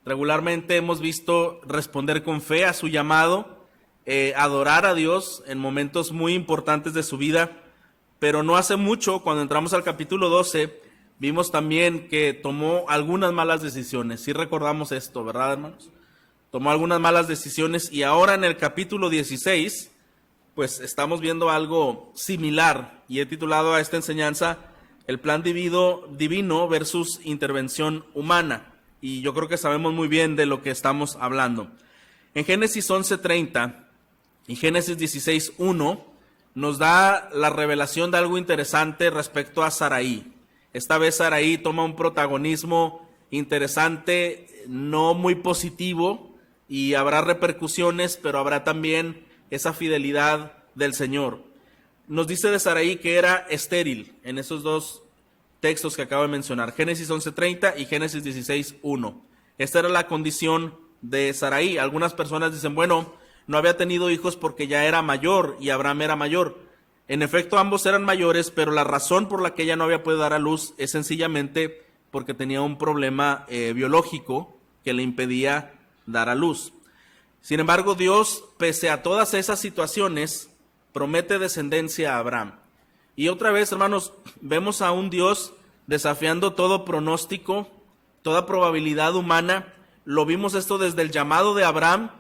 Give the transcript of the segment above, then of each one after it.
Regularmente hemos visto responder con fe a su llamado, adorar a Dios en momentos muy importantes de su vida, pero no hace mucho, cuando entramos al capítulo 12, vimos también que tomó algunas malas decisiones. Sí recordamos esto, ¿verdad, hermanos? Tomó algunas malas decisiones y ahora en el capítulo 16, pues estamos viendo algo similar y he titulado a esta enseñanza el plan divino versus intervención humana. Y yo creo que sabemos muy bien de lo que estamos hablando. En Génesis 11:30 y Génesis 16:1 nos da la revelación de algo interesante respecto a Saraí. Esta vez Saraí toma un protagonismo interesante, no muy positivo, y habrá repercusiones, pero habrá también esa fidelidad del Señor. Nos dice de Saraí que era estéril en esos dos textos que acabo de mencionar, Génesis 11:30 y Génesis 16:1. Esta era la condición de Saraí. Algunas personas dicen, bueno, no había tenido hijos porque ya era mayor y Abraham era mayor. En efecto, ambos eran mayores, pero la razón por la que ella no había podido dar a luz es sencillamente porque tenía un problema biológico que le impedía dar a luz. Sin embargo, Dios, pese a todas esas situaciones, promete descendencia a Abraham. Y otra vez, hermanos, vemos a un Dios desafiando todo pronóstico, toda probabilidad humana. Lo vimos esto desde el llamado de Abraham,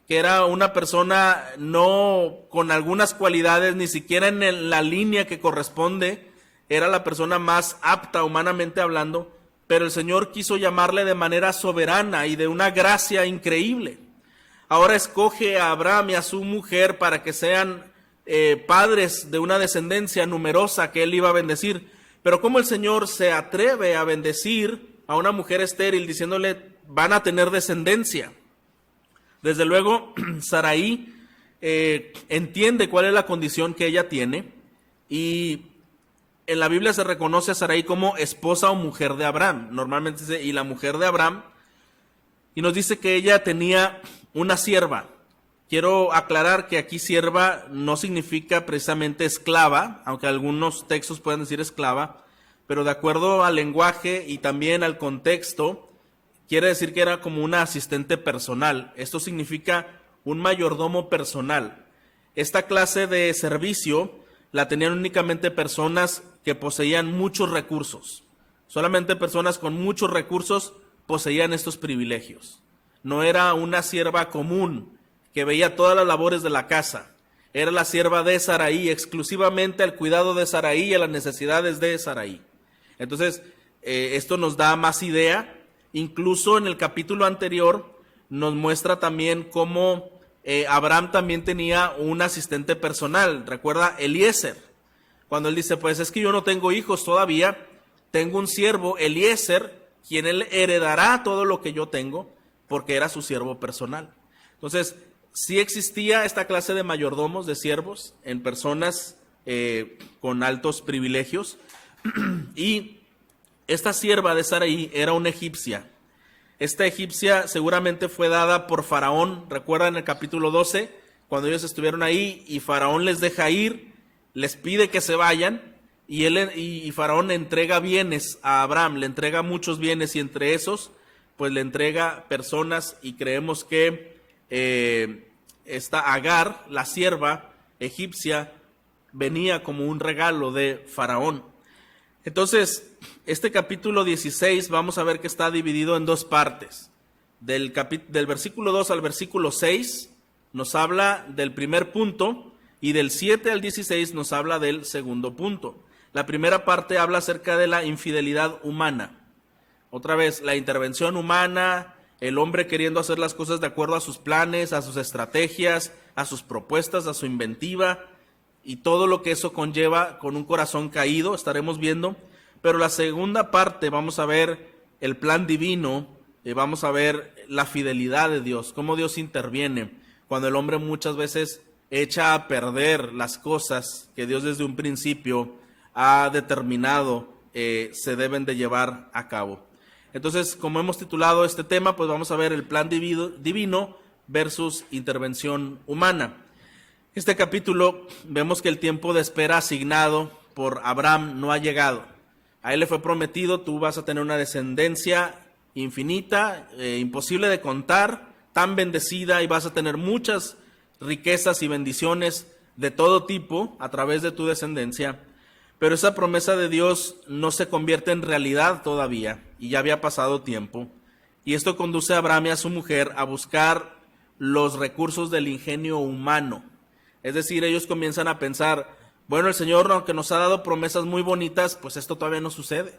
que era una persona no con algunas cualidades, ni siquiera en la línea que corresponde, era la persona más apta humanamente hablando, pero el Señor quiso llamarle de manera soberana y de una gracia increíble. Ahora escoge a Abraham y a su mujer para que sean padres de una descendencia numerosa que él iba a bendecir. Pero ¿cómo el Señor se atreve a bendecir a una mujer estéril diciéndole van a tener descendencia? Desde luego, Saraí entiende cuál es la condición que ella tiene y en la Biblia se reconoce a Saraí como esposa o mujer de Abraham. Normalmente dice, y la mujer de Abraham, y nos dice que ella tenía una sierva. Quiero aclarar que aquí sierva no significa precisamente esclava, aunque algunos textos pueden decir esclava, pero de acuerdo al lenguaje y también al contexto, quiere decir que era como una asistente personal. Esto significa un mayordomo personal. Esta clase de servicio la tenían únicamente personas que poseían muchos recursos. Solamente personas con muchos recursos poseían estos privilegios. No era una sierva común que veía todas las labores de la casa. Era la sierva de Saraí, exclusivamente al cuidado de Saraí y a las necesidades de Saraí. Entonces, esto nos da más idea. Incluso en el capítulo anterior nos muestra también cómo Abraham también tenía un asistente personal. Recuerda Eliezer, cuando él dice, pues es que yo no tengo hijos todavía, tengo un siervo, Eliezer, quien él heredará todo lo que yo tengo, porque era su siervo personal. Entonces, sí existía esta clase de mayordomos, de siervos, en personas con altos privilegios, y esta sierva de Saraí era una egipcia. Esta egipcia seguramente fue dada por Faraón. Recuerdan en el capítulo 12, cuando ellos estuvieron ahí y Faraón les deja ir, les pide que se vayan y Faraón le entrega bienes a Abraham, le entrega muchos bienes y entre esos pues le entrega personas y creemos que esta Agar, la sierva egipcia, venía como un regalo de Faraón. Entonces, este capítulo 16 vamos a ver que está dividido en dos partes. Del versículo 2 al versículo 6 nos habla del primer punto y del 7 al 16 nos habla del segundo punto. La primera parte habla acerca de la infidelidad humana. Otra vez, la intervención humana, el hombre queriendo hacer las cosas de acuerdo a sus planes, a sus estrategias, a sus propuestas, a su inventiva y todo lo que eso conlleva con un corazón caído, estaremos viendo. Pero la segunda parte vamos a ver el plan divino, vamos a ver la fidelidad de Dios, cómo Dios interviene cuando el hombre muchas veces echa a perder las cosas que Dios desde un principio ha determinado se deben de llevar a cabo. Entonces, como hemos titulado este tema, pues vamos a ver el plan divino versus intervención humana. Este capítulo vemos que el tiempo de espera asignado por Abraham no ha llegado. A él le fue prometido, tú vas a tener una descendencia infinita, imposible de contar, tan bendecida, y vas a tener muchas riquezas y bendiciones de todo tipo a través de tu descendencia. Pero esa promesa de Dios no se convierte en realidad todavía, y ya había pasado tiempo. Y esto conduce a Abraham y a su mujer a buscar los recursos del ingenio humano. Es decir, ellos comienzan a pensar, bueno, el Señor, aunque nos ha dado promesas muy bonitas, pues esto todavía no sucede.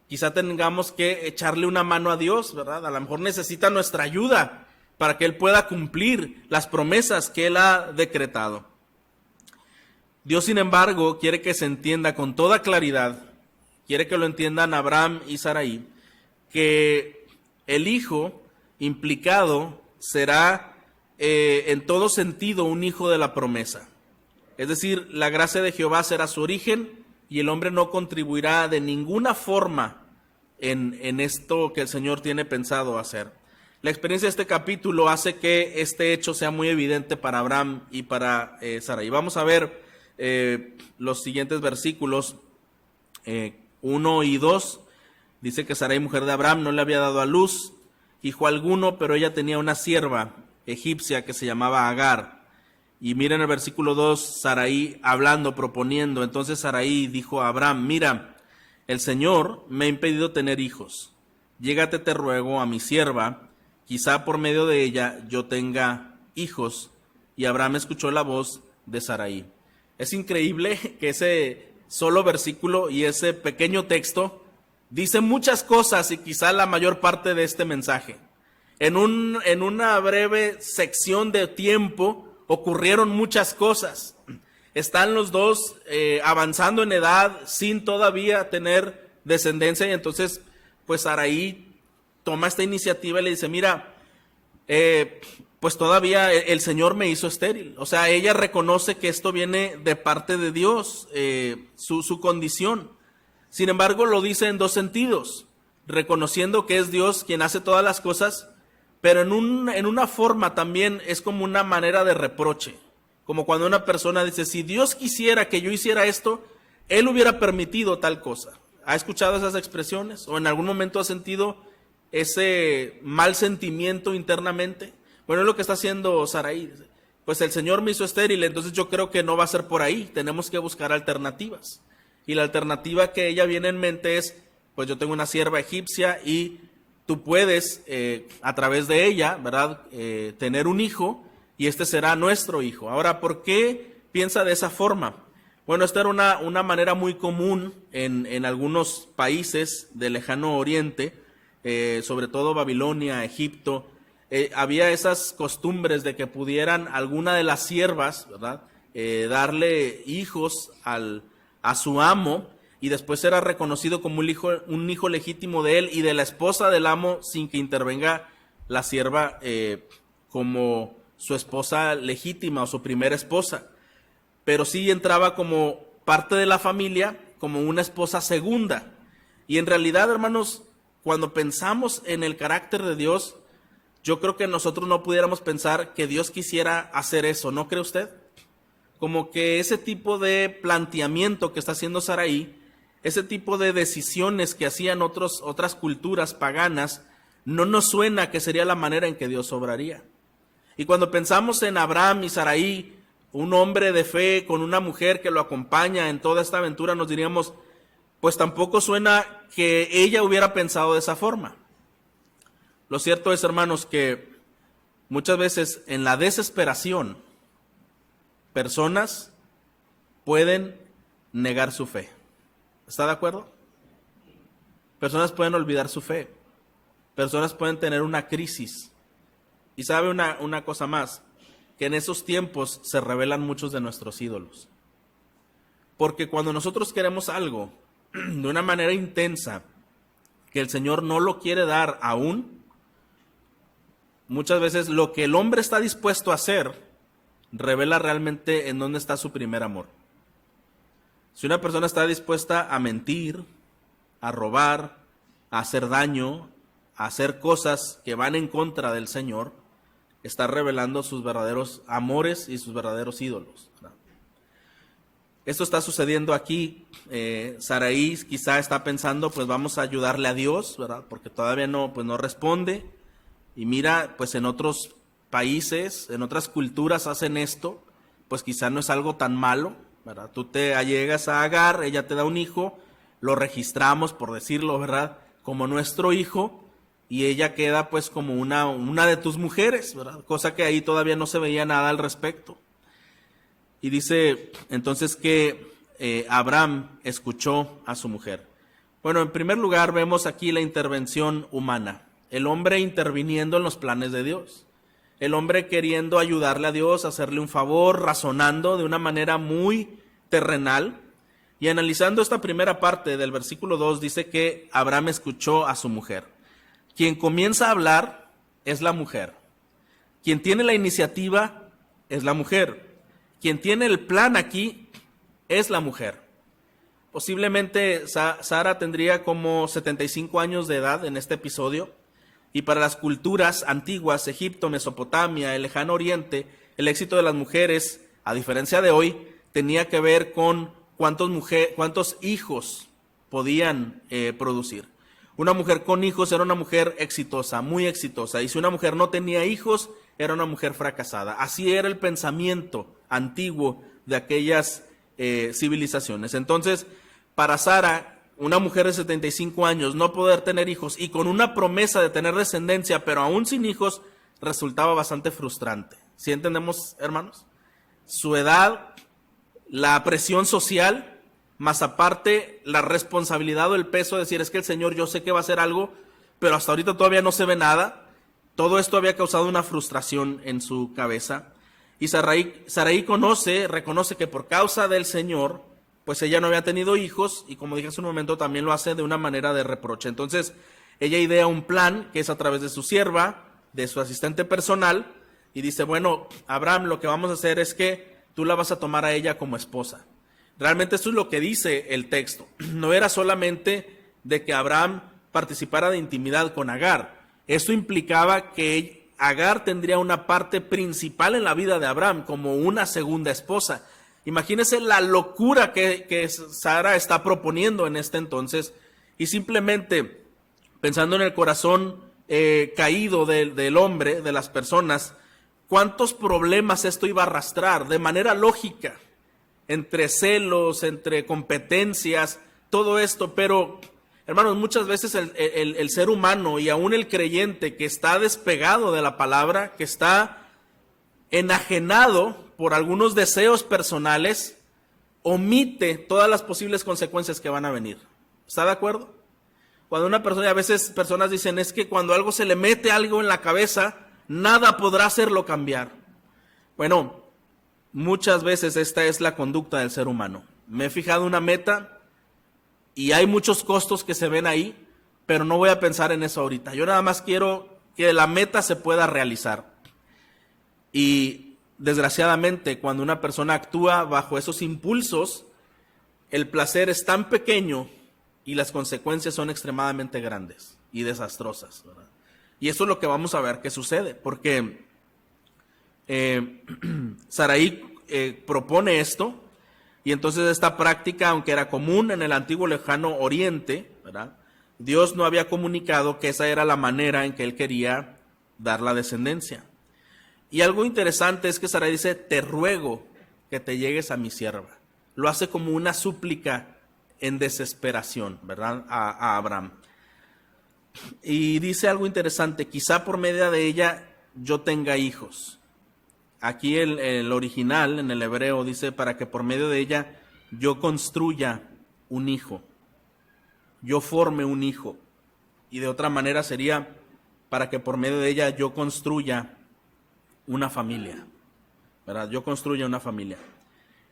Quizá tengamos que echarle una mano a Dios, ¿verdad? A lo mejor necesita nuestra ayuda para que Él pueda cumplir las promesas que Él ha decretado. Dios, sin embargo, quiere que se entienda con toda claridad, quiere que lo entiendan Abraham y Sarai, que el hijo implicado será en todo sentido un hijo de la promesa. Es decir, la gracia de Jehová será su origen y el hombre no contribuirá de ninguna forma en esto que el Señor tiene pensado hacer. La experiencia de este capítulo hace que este hecho sea muy evidente para Abraham y para Sarai. Vamos a ver los siguientes versículos 1 y 2. Dice que Sarai, mujer de Abraham, no le había dado a luz hijo alguno, pero ella tenía una sierva egipcia que se llamaba Agar. Y miren el versículo 2, Sarai hablando, proponiendo. Entonces Sarai dijo a Abraham, mira, el Señor me ha impedido tener hijos. Llégate, te ruego, a mi sierva, quizá por medio de ella yo tenga hijos. Y Abraham escuchó la voz de Sarai. Es increíble que ese solo versículo y ese pequeño texto dice muchas cosas y quizá la mayor parte de este mensaje. En una breve sección de tiempo ocurrieron muchas cosas. Están los dos avanzando en edad sin todavía tener descendencia, y entonces pues Sarai toma esta iniciativa y le dice, mira, pues todavía el Señor me hizo estéril. O sea, ella reconoce que esto viene de parte de Dios, su condición. Sin embargo, lo dice en dos sentidos, reconociendo que es Dios quien hace todas las cosas, pero en una forma también es como una manera de reproche, como cuando una persona dice, si Dios quisiera que yo hiciera esto, Él hubiera permitido tal cosa. ¿Ha escuchado esas expresiones? ¿O en algún momento ha sentido ese mal sentimiento internamente? Bueno, es lo que está haciendo Sarai. Pues el Señor me hizo estéril, entonces yo creo que no va a ser por ahí, tenemos que buscar alternativas. Y la alternativa que ella viene en mente es, pues yo tengo una sierva egipcia y tú puedes, a través de ella, ¿verdad?, tener un hijo, y este será nuestro hijo. Ahora, ¿por qué piensa de esa forma? Bueno, esta era una manera muy común en algunos países del lejano oriente, sobre todo Babilonia, Egipto. Había esas costumbres de que pudieran alguna de las siervas, ¿verdad?, darle hijos a su amo, y después era reconocido como un hijo legítimo de él y de la esposa del amo, sin que intervenga la sierva como su esposa legítima o su primera esposa. Pero sí entraba como parte de la familia, como una esposa segunda. Y en realidad, hermanos, cuando pensamos en el carácter de Dios, yo creo que nosotros no pudiéramos pensar que Dios quisiera hacer eso, ¿no cree usted? Como que ese tipo de planteamiento que está haciendo Sarai, ese tipo de decisiones que hacían otras culturas paganas, no nos suena que sería la manera en que Dios obraría. Y cuando pensamos en Abraham y Sarai, un hombre de fe con una mujer que lo acompaña en toda esta aventura, nos diríamos, pues tampoco suena que ella hubiera pensado de esa forma. Lo cierto es, hermanos, que muchas veces en la desesperación, personas pueden negar su fe. ¿Está de acuerdo? Personas pueden olvidar su fe. Personas pueden tener una crisis. Y sabe una cosa más, que en esos tiempos se revelan muchos de nuestros ídolos. Porque cuando nosotros queremos algo de una manera intensa, que el Señor no lo quiere dar aún, muchas veces lo que el hombre está dispuesto a hacer revela realmente en dónde está su primer amor. Si una persona está dispuesta a mentir, a robar, a hacer daño, a hacer cosas que van en contra del Señor, está revelando sus verdaderos amores y sus verdaderos ídolos. Esto está sucediendo aquí. Saraí quizá está pensando, pues vamos a ayudarle a Dios, ¿verdad? Porque todavía no responde. Y mira, pues en otros países, en otras culturas hacen esto, pues quizá no es algo tan malo, ¿verdad? Tú te allegas a Agar, ella te da un hijo, lo registramos, por decirlo, ¿verdad?, como nuestro hijo, y ella queda pues como una de tus mujeres, ¿verdad? Cosa que ahí todavía no se veía nada al respecto. Y dice entonces que Abraham escuchó a su mujer. Bueno, en primer lugar vemos aquí la intervención humana, el hombre interviniendo en los planes de Dios, el hombre queriendo ayudarle a Dios, hacerle un favor, razonando de una manera muy terrenal. Y analizando esta primera parte del versículo 2, dice que Abraham escuchó a su mujer. Quien comienza a hablar es la mujer. Quien tiene la iniciativa es la mujer. Quien tiene el plan aquí es la mujer. Posiblemente Sara tendría como 75 años de edad en este episodio. Y para las culturas antiguas, Egipto, Mesopotamia, el Lejano Oriente, el éxito de las mujeres, a diferencia de hoy, tenía que ver con cuántos hijos podían producir. Una mujer con hijos era una mujer exitosa, muy exitosa. Y si una mujer no tenía hijos, era una mujer fracasada. Así era el pensamiento antiguo de aquellas civilizaciones. Entonces, para Sara, una mujer de 75 años, no poder tener hijos y con una promesa de tener descendencia, pero aún sin hijos, resultaba bastante frustrante. ¿Sí entendemos, hermanos? Su edad, la presión social, más aparte la responsabilidad o el peso de decir, es que el Señor, yo sé que va a hacer algo, pero hasta ahorita todavía no se ve nada. Todo esto había causado una frustración en su cabeza. Y Saraí reconoce que por causa del Señor, pues ella no había tenido hijos, y como dije hace un momento, también lo hace de una manera de reproche. Entonces, ella idea un plan, que es a través de su sierva, de su asistente personal, y dice, bueno, Abraham, lo que vamos a hacer es que tú la vas a tomar a ella como esposa. Realmente esto es lo que dice el texto. No era solamente de que Abraham participara de intimidad con Agar. Esto implicaba que Agar tendría una parte principal en la vida de Abraham, como una segunda esposa. Imagínense la locura que Sara está proponiendo en este entonces, y simplemente pensando en el corazón caído del hombre, de las personas, cuántos problemas esto iba a arrastrar de manera lógica, entre celos, entre competencias, todo esto. Pero, hermanos, muchas veces el ser humano y aún el creyente que está despegado de la palabra, que está enajenado por algunos deseos personales, omite todas las posibles consecuencias que van a venir. ¿Está de acuerdo? Cuando una persona, y a veces personas dicen, es que cuando algo se le mete algo en la cabeza, nada podrá hacerlo cambiar. Bueno, muchas veces esta es la conducta del ser humano. Me he fijado una meta y hay muchos costos que se ven ahí, pero no voy a pensar en eso ahorita. Yo nada más quiero que la meta se pueda realizar. Y desgraciadamente, cuando una persona actúa bajo esos impulsos, el placer es tan pequeño y las consecuencias son extremadamente grandes y desastrosas, ¿verdad? Y eso es lo que vamos a ver que sucede, porque Saraí propone esto, y entonces esta práctica, aunque era común en el antiguo Lejano Oriente, ¿verdad?, Dios no había comunicado que esa era la manera en que Él quería dar la descendencia. Y algo interesante es que Saraí dice, te ruego que te llegues a mi sierva. Lo hace como una súplica en desesperación, ¿verdad?, a Abraham. Y dice algo interesante, quizá por medio de ella yo tenga hijos. Aquí el original, en el hebreo, dice para que por medio de ella yo construya un hijo, yo forme un hijo. Y de otra manera sería para que por medio de ella yo construya una familia, ¿verdad? Yo construya una familia.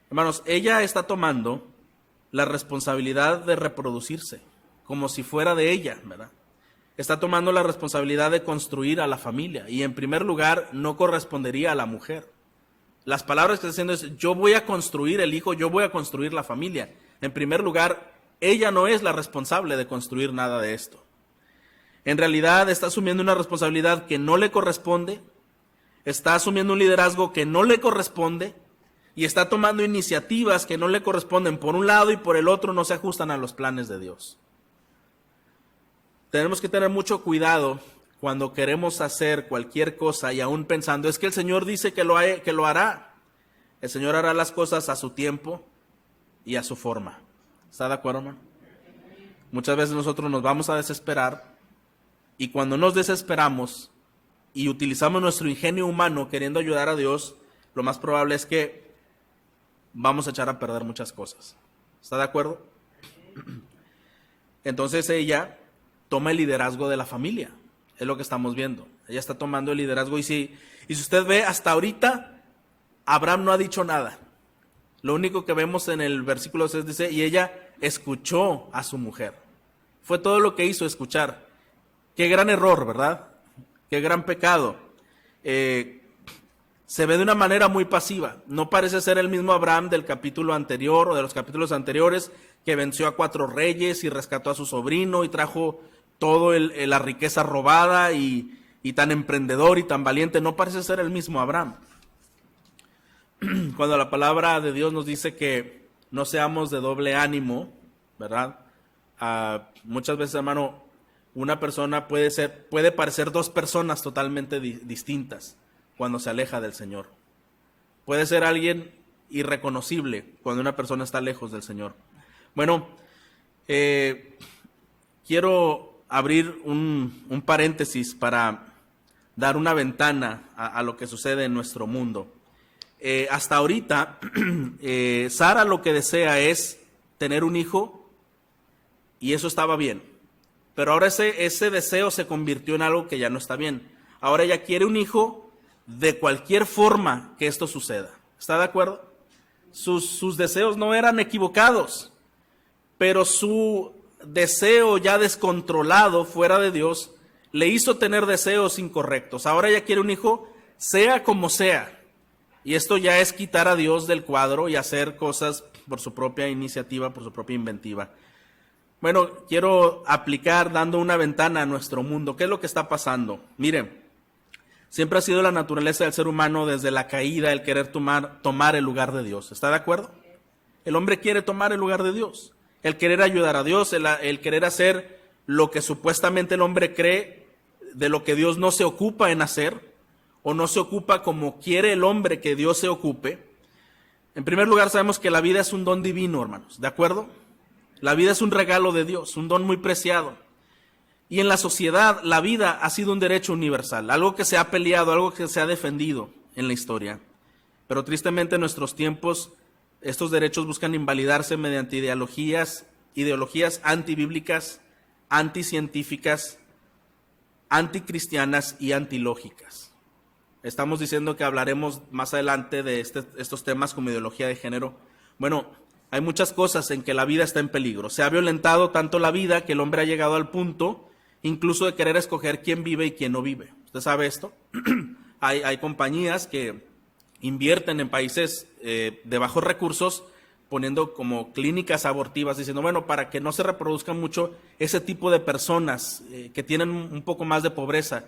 Hermanos, ella está tomando la responsabilidad de reproducirse, como si fuera de ella, ¿verdad? Está tomando la responsabilidad de construir a la familia, y en primer lugar no correspondería a la mujer. Las palabras que está diciendo es, yo voy a construir el hijo, yo voy a construir la familia. En primer lugar, ella no es la responsable de construir nada de esto. En realidad está asumiendo una responsabilidad que no le corresponde, está asumiendo un liderazgo que no le corresponde, y está tomando iniciativas que no le corresponden por un lado y por el otro no se ajustan a los planes de Dios. Tenemos que tener mucho cuidado cuando queremos hacer cualquier cosa y aún pensando, es que el Señor dice que lo hará. El Señor hará las cosas a su tiempo y a su forma. ¿Está de acuerdo, hermano? Muchas veces nosotros nos vamos a desesperar y cuando nos desesperamos y utilizamos nuestro ingenio humano queriendo ayudar a Dios, lo más probable es que vamos a echar a perder muchas cosas. ¿Está de acuerdo? Entonces ella toma el liderazgo de la familia. Es lo que estamos viendo. Ella está tomando el liderazgo y si usted ve hasta ahorita, Abraham no ha dicho nada. Lo único que vemos en el versículo 6 dice, y ella escuchó a su mujer. Fue todo lo que hizo, escuchar. Qué gran error, ¿verdad? Qué gran pecado. Se ve de una manera muy pasiva. No parece ser el mismo Abraham del capítulo anterior o de los capítulos anteriores que venció a 4 reyes y rescató a su sobrino y trajo toda la riqueza robada y tan emprendedor y tan valiente. No parece ser el mismo Abraham. Cuando la palabra de Dios nos dice que no seamos de doble ánimo, ¿verdad? Muchas veces, hermano, una persona puede parecer 2 personas totalmente distintas cuando se aleja del Señor. Puede ser alguien irreconocible cuando una persona está lejos del Señor. Bueno, quiero abrir un paréntesis para dar una ventana a lo que sucede en nuestro mundo. Hasta ahorita, Sara lo que desea es tener un hijo y eso estaba bien. Pero ahora ese deseo se convirtió en algo que ya no está bien. Ahora ella quiere un hijo de cualquier forma que esto suceda. ¿Está de acuerdo? Sus deseos no eran equivocados, pero su deseo ya descontrolado fuera de Dios le hizo tener deseos incorrectos. Ahora ella quiere un hijo sea como sea. Y esto ya es quitar a Dios del cuadro y hacer cosas por su propia iniciativa, por su propia inventiva. Bueno, quiero aplicar dando una ventana a nuestro mundo. ¿Qué es lo que está pasando? Miren, siempre ha sido la naturaleza del ser humano desde la caída el querer tomar el lugar de Dios. ¿Está de acuerdo? El hombre quiere tomar el lugar de Dios. El querer ayudar a Dios, el querer hacer lo que supuestamente el hombre cree de lo que Dios no se ocupa en hacer, o no se ocupa como quiere el hombre que Dios se ocupe. En primer lugar, sabemos que la vida es un don divino, hermanos, ¿de acuerdo? La vida es un regalo de Dios, un don muy preciado. Y en la sociedad, la vida ha sido un derecho universal, algo que se ha peleado, algo que se ha defendido en la historia. Pero tristemente en nuestros tiempos, estos derechos buscan invalidarse mediante ideologías antibíblicas, anticientíficas, anticristianas y antilógicas. Estamos diciendo que hablaremos más adelante de estos temas como ideología de género. Bueno, hay muchas cosas en que la vida está en peligro. Se ha violentado tanto la vida que el hombre ha llegado al punto incluso de querer escoger quién vive y quién no vive. ¿Usted sabe esto? Hay compañías que invierten en países de bajos recursos poniendo como clínicas abortivas, diciendo, bueno, para que no se reproduzcan mucho ese tipo de personas que tienen un poco más de pobreza,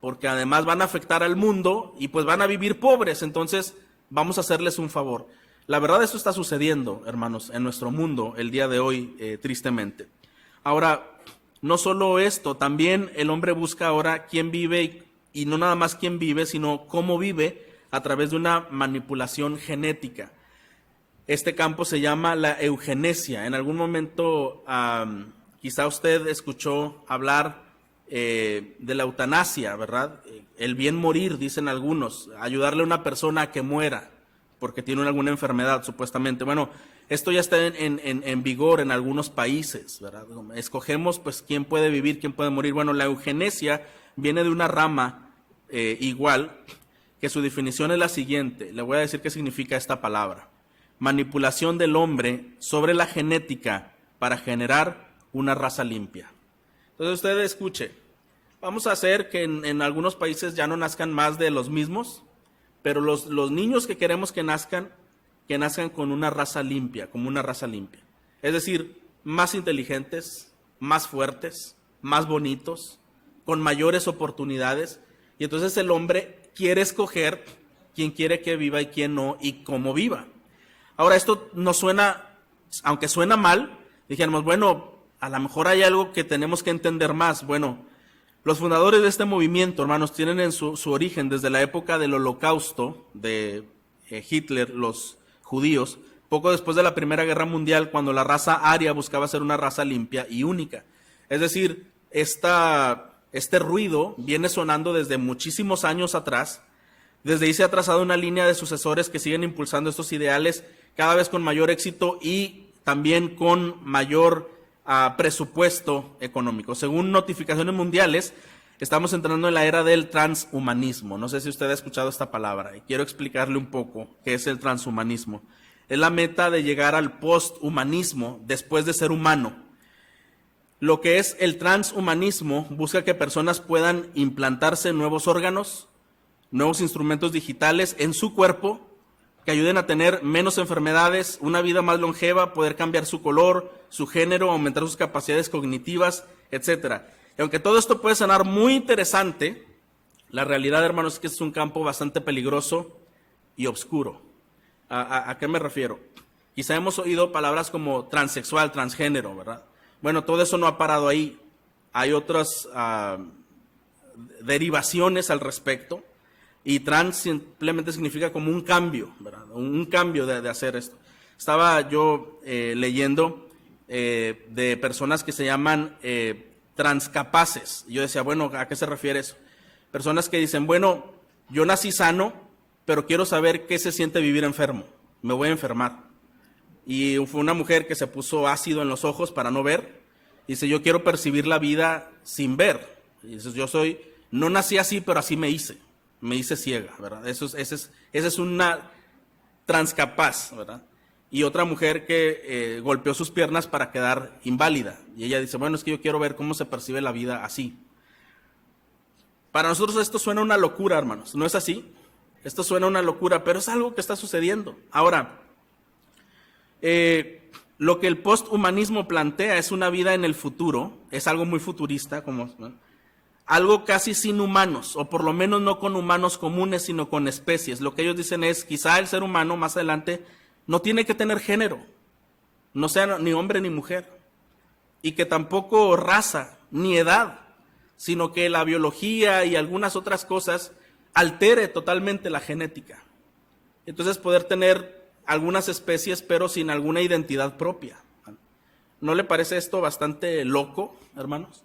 porque además van a afectar al mundo y pues van a vivir pobres, entonces vamos a hacerles un favor. La verdad, esto está sucediendo, hermanos, en nuestro mundo el día de hoy, tristemente. Ahora, no solo esto, también el hombre busca ahora quién vive y no nada más quién vive, sino cómo vive a través de una manipulación genética. Este campo se llama la eugenesia. En algún momento quizá usted escuchó hablar de la eutanasia, ¿verdad? El bien morir, dicen algunos, ayudarle a una persona a que muera porque tiene alguna enfermedad, supuestamente. Bueno, esto ya está en vigor en algunos países, ¿verdad? Escogemos pues quién puede vivir, quién puede morir. Bueno, la eugenesia viene de una rama igual, que su definición es la siguiente. Le voy a decir qué significa esta palabra. Manipulación del hombre sobre la genética para generar una raza limpia. Entonces usted escuche, vamos a hacer que en algunos países ya no nazcan más de los mismos, pero los niños que queremos que nazcan con una raza limpia, como una raza limpia. Es decir, más inteligentes, más fuertes, más bonitos, con mayores oportunidades. Y entonces el hombre quiere escoger quién quiere que viva y quién no, y cómo viva. Ahora, esto nos suena, aunque suena mal, dijéramos, bueno, a lo mejor hay algo que tenemos que entender más. Bueno, los fundadores de este movimiento, hermanos, tienen en su origen desde la época del Holocausto de Hitler, los judíos, poco después de la Primera Guerra Mundial, cuando la raza aria buscaba ser una raza limpia y única. Es decir, este ruido viene sonando desde muchísimos años atrás. Desde ahí se ha trazado una línea de sucesores que siguen impulsando estos ideales cada vez con mayor éxito y también con mayor presupuesto económico. Según notificaciones mundiales, estamos entrando en la era del transhumanismo. No sé si usted ha escuchado esta palabra y quiero explicarle un poco qué es el transhumanismo. Es la meta de llegar al posthumanismo después de ser humano. Lo que es el transhumanismo busca que personas puedan implantarse nuevos órganos, nuevos instrumentos digitales en su cuerpo que ayuden a tener menos enfermedades, una vida más longeva, poder cambiar su color, su género, aumentar sus capacidades cognitivas, etcétera. Y aunque todo esto puede sonar muy interesante, la realidad, hermanos, es que es un campo bastante peligroso y oscuro. ¿A qué me refiero? Quizá hemos oído palabras como transexual, transgénero, ¿verdad? Bueno, todo eso no ha parado ahí. Hay otras derivaciones al respecto. Y trans simplemente significa como un cambio, ¿verdad? Un cambio de hacer esto. Estaba yo leyendo de personas que se llaman transcapaces. Yo decía, bueno, ¿a qué se refiere eso? Personas que dicen, bueno, yo nací sano, pero quiero saber qué se siente vivir enfermo. Me voy a enfermar. Y fue una mujer que se puso ácido en los ojos para no ver. Dice, yo quiero percibir la vida sin ver. Y dice, no nací así, pero así me hice ciega, ¿verdad? Esa es una transcapaz, ¿verdad? Y otra mujer que golpeó sus piernas para quedar inválida. Y ella dice, bueno, es que yo quiero ver cómo se percibe la vida así. Para nosotros esto suena una locura, hermanos, ¿no es así? Esto suena una locura, pero es algo que está sucediendo. Ahora, lo que el posthumanismo plantea es una vida en el futuro, es algo muy futurista, ¿no? Algo casi sin humanos, o por lo menos no con humanos comunes, sino con especies. Lo que ellos dicen es, quizá el ser humano más adelante no tiene que tener género, no sea ni hombre ni mujer, y que tampoco raza ni edad, sino que la biología y algunas otras cosas altere totalmente la genética. Entonces poder tener algunas especies, pero sin alguna identidad propia. ¿No le parece esto bastante loco, hermanos?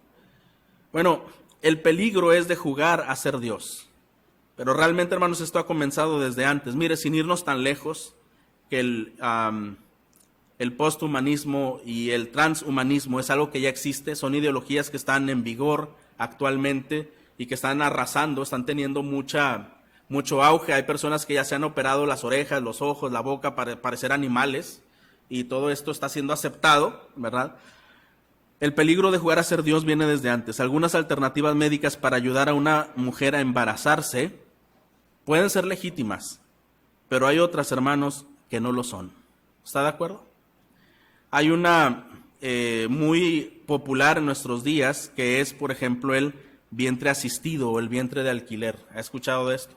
Bueno, el peligro es de jugar a ser Dios. Pero realmente, hermanos, esto ha comenzado desde antes. Mire, sin irnos tan lejos, que el posthumanismo y el transhumanismo es algo que ya existe, son ideologías que están en vigor actualmente y que están arrasando, están teniendo mucho auge. Hay personas que ya se han operado las orejas, los ojos, la boca para parecer animales y todo esto está siendo aceptado, ¿verdad? El peligro de jugar a ser Dios viene desde antes. Algunas alternativas médicas para ayudar a una mujer a embarazarse pueden ser legítimas, pero hay otras, hermanos, que no lo son. ¿Está de acuerdo? Hay una muy popular en nuestros días que es, por ejemplo, el vientre asistido o el vientre de alquiler. ¿Ha escuchado de esto?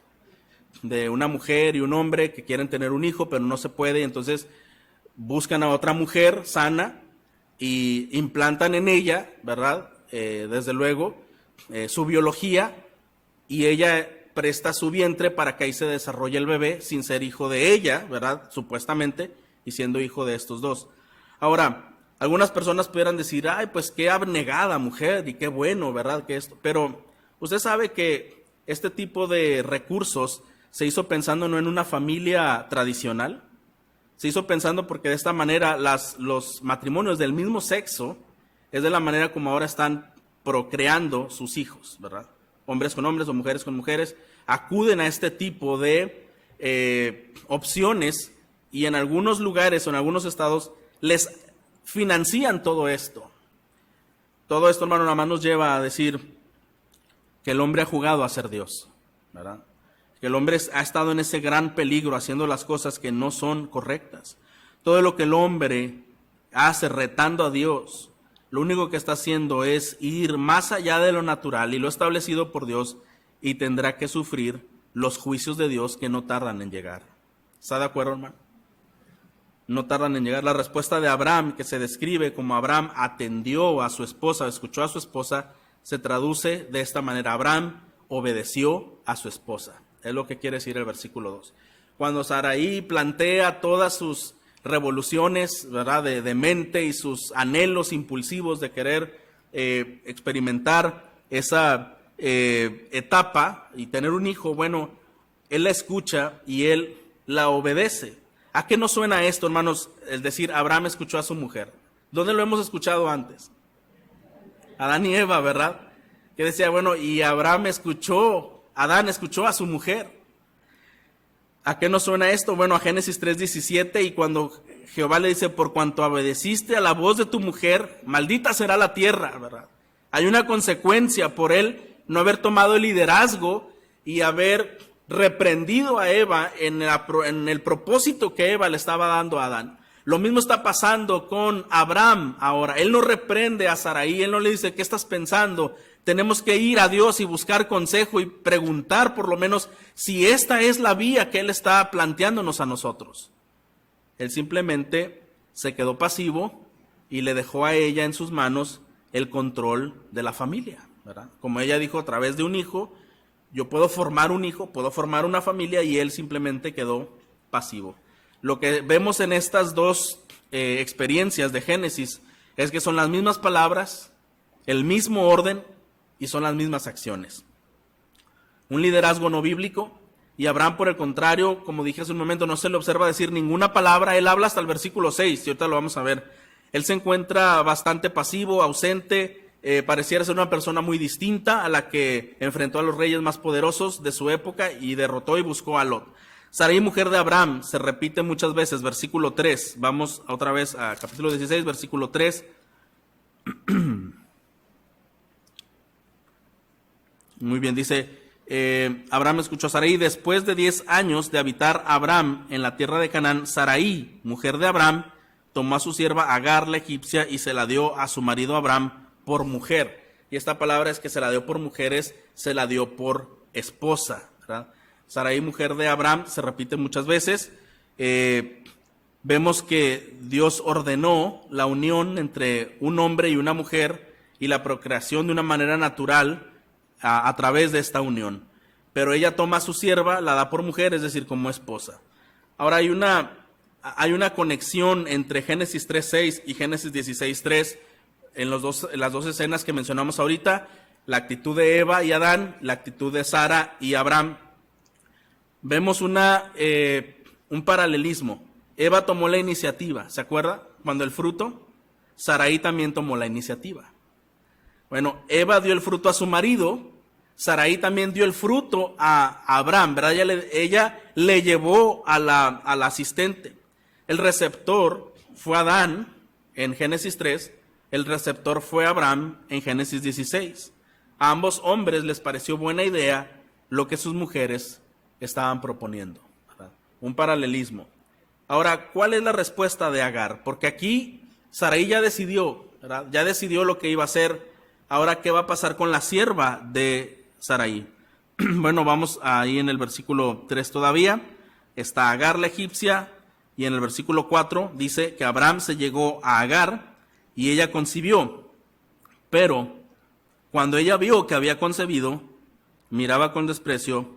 De una mujer y un hombre que quieren tener un hijo, pero no se puede, y entonces buscan a otra mujer sana y implantan en ella, ¿verdad? Desde luego, su biología, y ella presta su vientre para que ahí se desarrolle el bebé sin ser hijo de ella, ¿verdad? Supuestamente, y siendo hijo de estos dos. Ahora, algunas personas pudieran decir, ay, pues qué abnegada mujer y qué bueno, ¿verdad? Que esto. Pero usted sabe que este tipo de recursos se hizo pensando no en una familia tradicional, se hizo pensando porque de esta manera los matrimonios del mismo sexo es de la manera como ahora están procreando sus hijos, ¿verdad? Hombres con hombres o mujeres con mujeres acuden a este tipo de opciones y en algunos lugares o en algunos estados les financian todo esto. Todo esto, hermano, nada más nos lleva a decir que el hombre ha jugado a ser Dios, ¿verdad? Que el hombre ha estado en ese gran peligro haciendo las cosas que no son correctas. Todo lo que el hombre hace retando a Dios, lo único que está haciendo es ir más allá de lo natural y lo establecido por Dios y tendrá que sufrir los juicios de Dios que no tardan en llegar. ¿Está de acuerdo, hermano? No tardan en llegar. La respuesta de Abraham, que se describe como Abraham atendió a su esposa, escuchó a su esposa, se traduce de esta manera: Abraham obedeció a su esposa. Es lo que quiere decir el versículo 2. Cuando Sarai plantea todas sus revoluciones, ¿verdad?, de mente y sus anhelos impulsivos de querer experimentar esa etapa y tener un hijo, bueno, él la escucha y él la obedece. ¿A qué nos suena esto, hermanos? Es decir, Abraham escuchó a su mujer. ¿Dónde lo hemos escuchado antes? Adán y Eva, ¿verdad? Que decía, bueno, y Adán escuchó a su mujer. ¿A qué nos suena esto? Bueno, a Génesis 3:17, y cuando Jehová le dice, por cuanto obedeciste a la voz de tu mujer, maldita será la tierra, ¿verdad? Hay una consecuencia por él no haber tomado el liderazgo y haber reprendido a Eva en el propósito que Eva le estaba dando a Adán. Lo mismo está pasando con Abraham ahora. Él no reprende a Sarai, él no le dice, ¿qué estás pensando? Tenemos que ir a Dios y buscar consejo y preguntar por lo menos si esta es la vía que Él está planteándonos a nosotros. Él simplemente se quedó pasivo y le dejó a ella en sus manos el control de la familia, ¿verdad? Como ella dijo, a través de un hijo, yo puedo formar un hijo, puedo formar una familia, y él simplemente quedó pasivo. Lo que vemos en estas dos experiencias de Génesis es que son las mismas palabras, el mismo orden, y son las mismas acciones. Un liderazgo no bíblico, y Abraham, por el contrario, como dije hace un momento, no se le observa decir ninguna palabra. Él habla hasta el versículo 6, y ahorita lo vamos a ver. Él se encuentra bastante pasivo, ausente, pareciera ser una persona muy distinta a la que enfrentó a los reyes más poderosos de su época y derrotó y buscó a Lot. Sarai, mujer de Abraham, se repite muchas veces, versículo 3. Vamos otra vez a capítulo 16, versículo 3. Muy bien, dice, Abraham escuchó a Sarai. Después de 10 años de habitar Abraham en la tierra de Canaán, Sarai, mujer de Abraham, tomó a su sierva Agar la egipcia y se la dio a su marido Abraham por mujer. Y esta palabra es que se la dio por mujeres, se la dio por esposa, ¿verdad? Sarai, mujer de Abraham, se repite muchas veces. Vemos que Dios ordenó la unión entre un hombre y una mujer y la procreación de una manera natural a través de esta unión. Pero ella toma a su sierva, la da por mujer, es decir, como esposa. Ahora hay una conexión entre Génesis 3:6 y Génesis 16:3 en las dos escenas que mencionamos ahorita: la actitud de Eva y Adán, la actitud de Sara y Abraham. Vemos un paralelismo. Eva tomó la iniciativa, ¿se acuerda? Cuando el fruto, Sarai también tomó la iniciativa. Bueno, Eva dio el fruto a su marido, Sarai también dio el fruto a Abraham, ¿verdad? Ella le llevó a la asistente. El receptor fue Adán en Génesis 3, el receptor fue Abraham en Génesis 16. A ambos hombres les pareció buena idea lo que sus mujeres estaban proponiendo, ¿verdad? Un paralelismo. Ahora, ¿cuál es la respuesta de Agar? Porque aquí Sarai ya decidió, ¿verdad? Ya decidió lo que iba a hacer. Ahora, ¿qué va a pasar con la sierva de Sarai? Bueno, vamos ahí en el versículo 3 todavía. Está Agar la egipcia, y en el versículo 4 dice que Abraham se llegó a Agar y ella concibió. Pero cuando ella vio que había concebido, miraba con desprecio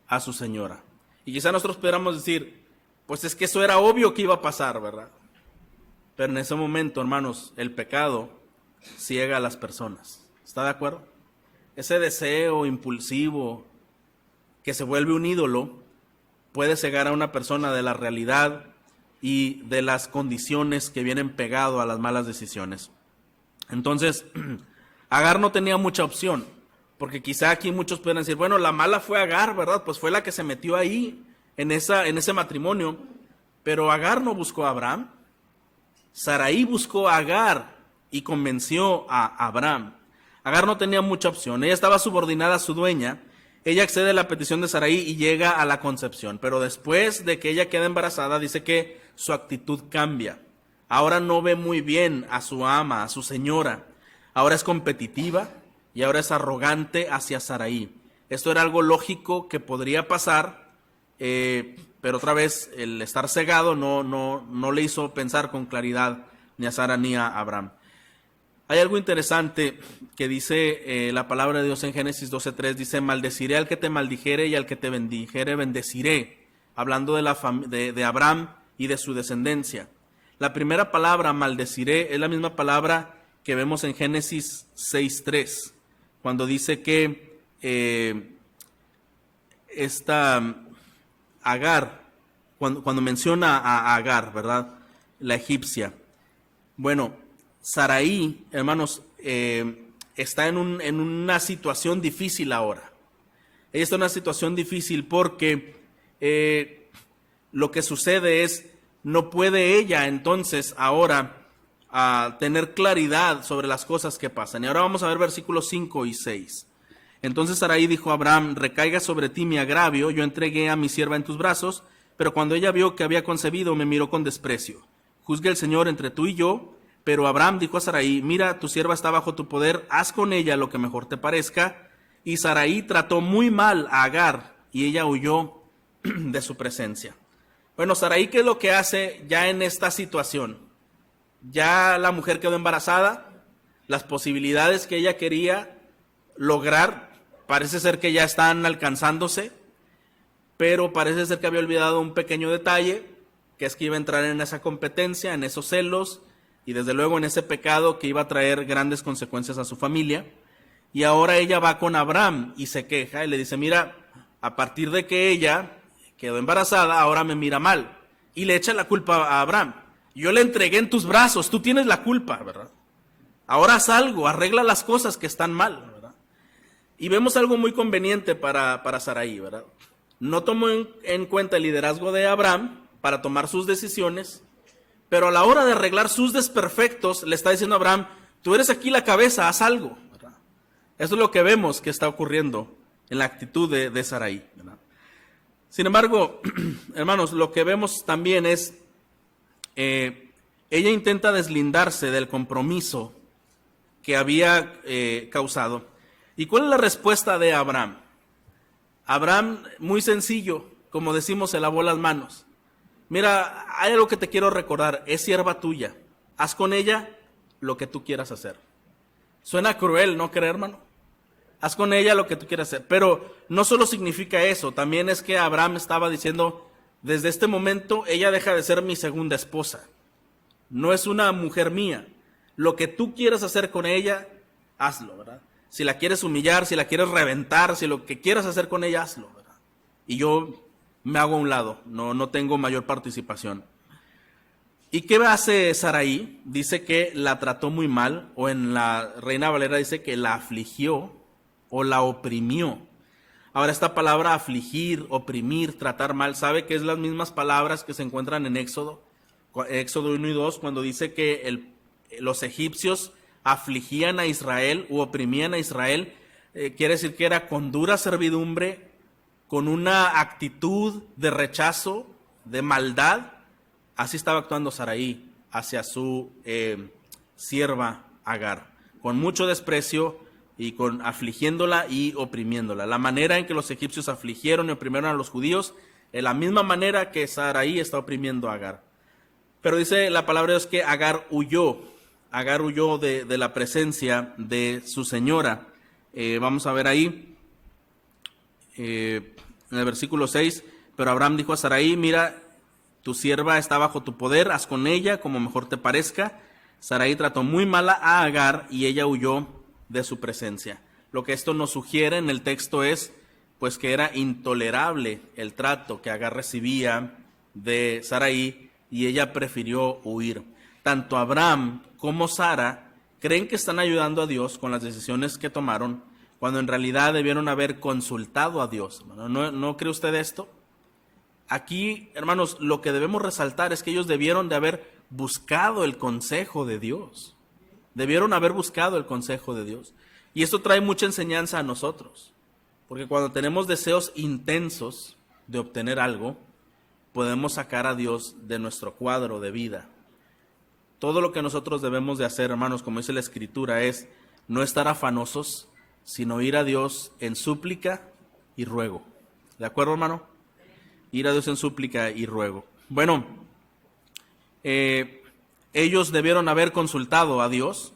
a su señora. Y quizá nosotros pudiéramos decir, pues es que eso era obvio que iba a pasar, ¿verdad? Pero en ese momento, hermanos, el pecado ciega a las personas. ¿Está de acuerdo? Ese deseo impulsivo que se vuelve un ídolo puede cegar a una persona de la realidad y de las condiciones que vienen pegado a las malas decisiones. Entonces, Agar no tenía mucha opción, porque quizá aquí muchos pueden decir, bueno, la mala fue Agar, ¿verdad? Pues fue la que se metió ahí en ese matrimonio. Pero Agar no buscó a Abraham. Sarai buscó a Agar y convenció a Abraham. Agar no tenía mucha opción, ella estaba subordinada a su dueña. Ella accede a la petición de Sarai y llega a la concepción, pero después de que ella queda embarazada, dice que su actitud cambia. Ahora no ve muy bien a su ama, a su señora. Ahora es competitiva y ahora es arrogante hacia Sarai. Esto era algo lógico que podría pasar, pero otra vez el estar cegado no le hizo pensar con claridad ni a Sara ni a Abraham. Hay algo interesante que dice la palabra de Dios en Génesis 12:3, dice: maldeciré al que te maldijere y al que te bendijere bendeciré, hablando de Abraham y de su descendencia. La primera palabra, maldeciré, es la misma palabra que vemos en Génesis 6:3, cuando dice que Agar, cuando menciona a Agar, ¿verdad? La egipcia. Bueno, Sarai, hermanos, está en una situación difícil ahora. Ella está en una situación difícil porque lo que sucede es, no puede ella entonces ahora tener claridad sobre las cosas que pasan. Y ahora vamos a ver versículos 5 y 6. Entonces Sarai dijo a Abraham: recaiga sobre ti mi agravio, yo entregué a mi sierva en tus brazos, pero cuando ella vio que había concebido, me miró con desprecio. Juzgue el Señor entre tú y yo. Pero Abraham dijo a Sarai: mira, tu sierva está bajo tu poder, haz con ella lo que mejor te parezca. Y Sarai trató muy mal a Agar, y ella huyó de su presencia. Bueno, Sarai, ¿qué es lo que hace ya en esta situación? Ya la mujer quedó embarazada, las posibilidades que ella quería lograr parece ser que ya están alcanzándose, pero parece ser que había olvidado un pequeño detalle, que es que iba a entrar en esa competencia, en esos celos, y desde luego en ese pecado que iba a traer grandes consecuencias a su familia. Y ahora ella va con Abraham y se queja y le dice: mira, a partir de que ella quedó embarazada, ahora me mira mal. Y le echa la culpa a Abraham. Yo le entregué en tus brazos, tú tienes la culpa, ¿verdad? Ahora haz algo, arregla las cosas que están mal, ¿verdad? Y vemos algo muy conveniente para Sarai, ¿verdad? No tomó en cuenta el liderazgo de Abraham para tomar sus decisiones, pero a la hora de arreglar sus desperfectos, le está diciendo a Abraham: tú eres aquí la cabeza, haz algo, ¿verdad? Eso es lo que vemos que está ocurriendo en la actitud de Sarai, ¿verdad? Sin embargo, hermanos, lo que vemos también es, ella intenta deslindarse del compromiso que había causado. ¿Y cuál es la respuesta de Abraham? Abraham, muy sencillo, como decimos, se lavó las manos. Mira, hay algo que te quiero recordar, es sierva tuya, haz con ella lo que tú quieras hacer. Suena cruel, ¿no crees, hermano? Haz con ella lo que tú quieras hacer, pero no solo significa eso, también es que Abraham estaba diciendo: desde este momento ella deja de ser mi segunda esposa, no es una mujer mía, lo que tú quieras hacer con ella, hazlo, ¿verdad? Si la quieres humillar, si la quieres reventar, si lo que quieras hacer con ella, hazlo, ¿verdad? Y yo me hago a un lado, no tengo mayor participación. ¿Y qué hace Sarai? Dice que la trató muy mal, o en la Reina Valera dice que la afligió o la oprimió. Ahora, esta palabra afligir, oprimir, tratar mal, ¿sabe que es las mismas palabras que se encuentran en Éxodo 1 y 2, cuando dice que los egipcios afligían a Israel u oprimían a Israel? Quiere decir que era con dura servidumbre, con una actitud de rechazo, de maldad. Así estaba actuando Sarai hacia su sierva Agar, con mucho desprecio y afligiéndola y oprimiéndola. La manera en que los egipcios afligieron y oprimieron a los judíos es la misma manera que Sarai está oprimiendo a Agar. Pero dice la palabra de Dios que Agar huyó de la presencia de su señora. Vamos a ver ahí, en el versículo 6, pero Abraham dijo a Sarai: mira, tu sierva está bajo tu poder, haz con ella como mejor te parezca. Sarai trató muy mal a Agar y ella huyó de su presencia. Lo que esto nos sugiere en el texto es, pues, que era intolerable el trato que Agar recibía de Sarai y ella prefirió huir. Tanto Abraham como Sara creen que están ayudando a Dios con las decisiones que tomaron, cuando en realidad debieron haber consultado a Dios. ¿No cree usted esto? Aquí, hermanos, lo que debemos resaltar es que ellos debieron de haber buscado el consejo de Dios. Debieron haber buscado el consejo de Dios. Y esto trae mucha enseñanza a nosotros, porque cuando tenemos deseos intensos de obtener algo, podemos sacar a Dios de nuestro cuadro de vida. Todo lo que nosotros debemos de hacer, hermanos, como dice la Escritura, es no estar afanosos, sino ir a Dios en súplica y ruego. ¿De acuerdo, hermano? Ir a Dios en súplica y ruego. Bueno, ellos debieron haber consultado a Dios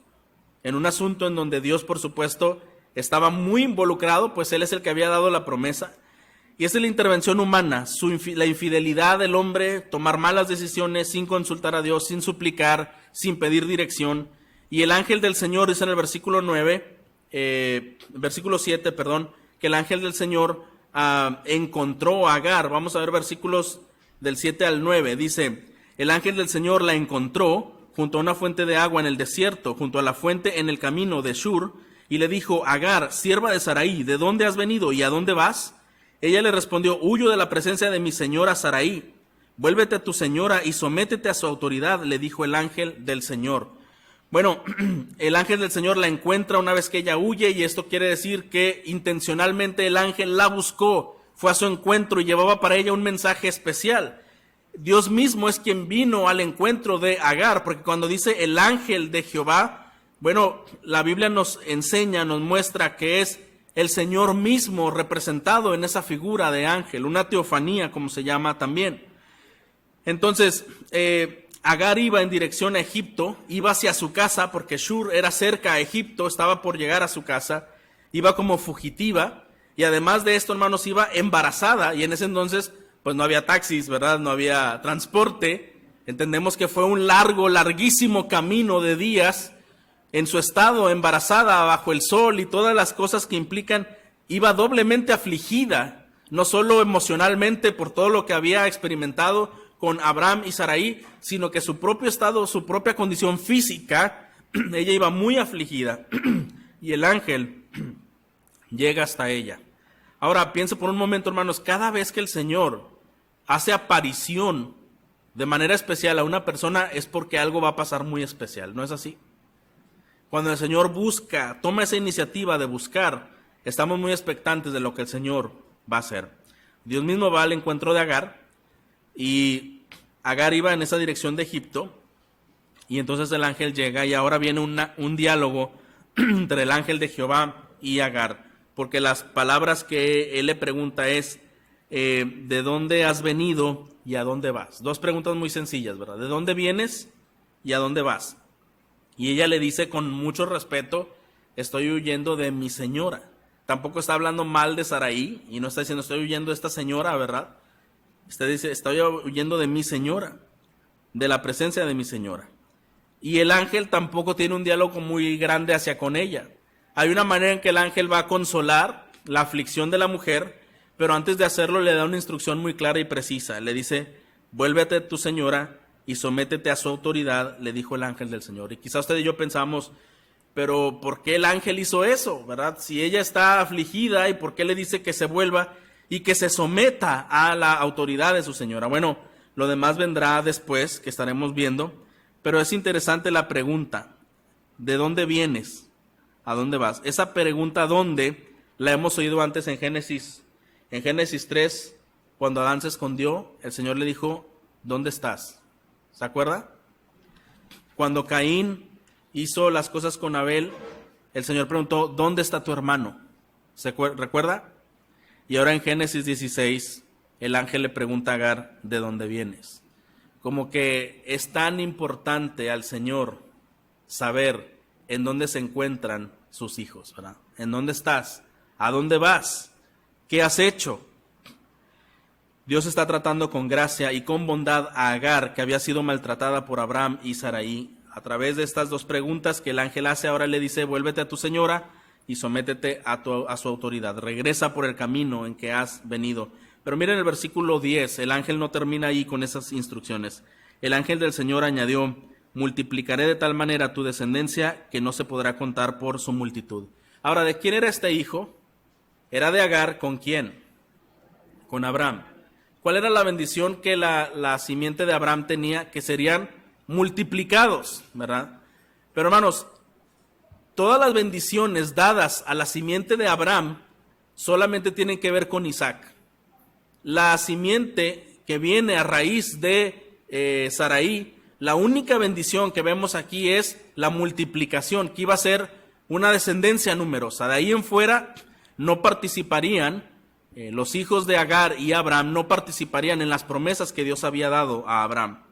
en un asunto en donde Dios, por supuesto, estaba muy involucrado, pues Él es el que había dado la promesa. Y esa es la intervención humana, la infidelidad del hombre, tomar malas decisiones sin consultar a Dios, sin suplicar, sin pedir dirección. Y el ángel del Señor dice en el versículo 7, que el ángel del Señor encontró a Agar. Vamos a ver versículos del 7 al 9. Dice, el ángel del Señor la encontró junto a una fuente de agua en el desierto, junto a la fuente en el camino de Shur, y le dijo, Agar, sierva de Sarai, ¿de dónde has venido y a dónde vas? Ella le respondió, huyo de la presencia de mi señora Sarai. Vuélvete a tu señora y sométete a su autoridad, le dijo el ángel del Señor. Bueno, el ángel del Señor la encuentra una vez que ella huye, y esto quiere decir que intencionalmente el ángel la buscó, fue a su encuentro y llevaba para ella un mensaje especial. Dios mismo es quien vino al encuentro de Agar, porque cuando dice el ángel de Jehová, bueno, la Biblia nos enseña, nos muestra que es el Señor mismo representado en esa figura de ángel, una teofanía como se llama también. Entonces, Agar iba en dirección a Egipto, iba hacia su casa porque Shur era cerca a Egipto, estaba por llegar a su casa, iba como fugitiva, y además de esto, hermanos, iba embarazada, y en ese entonces pues no había taxis, ¿verdad? No había transporte. Entendemos que fue un larguísimo camino de días en su estado, embarazada, bajo el sol y todas las cosas que implican. Iba doblemente afligida, no solo emocionalmente por todo lo que había experimentado con Abraham y Sarai, sino que su propio estado, su propia condición física, ella iba muy afligida, y el ángel llega hasta ella. Ahora, piense por un momento, hermanos, cada vez que el Señor hace aparición de manera especial a una persona es porque algo va a pasar muy especial, ¿no es así? Cuando el Señor busca, toma esa iniciativa de buscar, estamos muy expectantes de lo que el Señor va a hacer. Dios mismo va al encuentro de Agar, y Agar iba en esa dirección de Egipto, y entonces el ángel llega, y ahora viene un diálogo entre el ángel de Jehová y Agar, porque las palabras que él le pregunta es, ¿de dónde has venido y a dónde vas? Dos preguntas muy sencillas, ¿verdad? ¿De dónde vienes y a dónde vas? Y ella le dice con mucho respeto, estoy huyendo de mi señora. Tampoco está hablando mal de Sarai, y no está diciendo estoy huyendo de esta señora, ¿verdad? Usted dice, estoy huyendo de mi señora, de la presencia de mi señora. Y el ángel tampoco tiene un diálogo muy grande hacia con ella. Hay una manera en que el ángel va a consolar la aflicción de la mujer, pero antes de hacerlo le da una instrucción muy clara y precisa. Le dice, vuélvete a tu señora y sométete a su autoridad, le dijo el ángel del Señor. Y quizá usted y yo pensamos, pero ¿por qué el ángel hizo eso, verdad? Si ella está afligida, ¿y por qué le dice que se vuelva y que se someta a la autoridad de su señora? Bueno, lo demás vendrá después, que estaremos viendo, pero es interesante la pregunta, ¿de dónde vienes? ¿A dónde vas? Esa pregunta ¿dónde? La hemos oído antes en Génesis 3, cuando Adán se escondió, el Señor le dijo, ¿dónde estás? ¿Se acuerda? Cuando Caín hizo las cosas con Abel, el Señor preguntó, ¿dónde está tu hermano? ¿Se recuerda? Y ahora en Génesis 16, el ángel le pregunta a Agar, ¿de dónde vienes? Como que es tan importante al Señor saber en dónde se encuentran sus hijos, ¿verdad? ¿En dónde estás? ¿A dónde vas? ¿Qué has hecho? Dios está tratando con gracia y con bondad a Agar, que había sido maltratada por Abraham y Sarai. A través de estas dos preguntas que el ángel hace, ahora le dice, vuélvete a tu señora y sométete a su autoridad. Regresa por el camino en que has venido. Pero miren el versículo 10, el ángel no termina ahí con esas instrucciones. El ángel del Señor añadió, multiplicaré de tal manera tu descendencia que no se podrá contar por su multitud. Ahora, ¿de quién era este hijo? Era de Agar, ¿con quién? Con Abraham. ¿Cuál era la bendición que la simiente de Abraham tenía? Que serían multiplicados, ¿verdad? Pero hermanos, todas las bendiciones dadas a la simiente de Abraham solamente tienen que ver con Isaac. La simiente que viene a raíz de Sarai, la única bendición que vemos aquí es la multiplicación, que iba a ser una descendencia numerosa. De ahí en fuera no participarían Los hijos de Agar y Abraham no participarían en las promesas que Dios había dado a Abraham.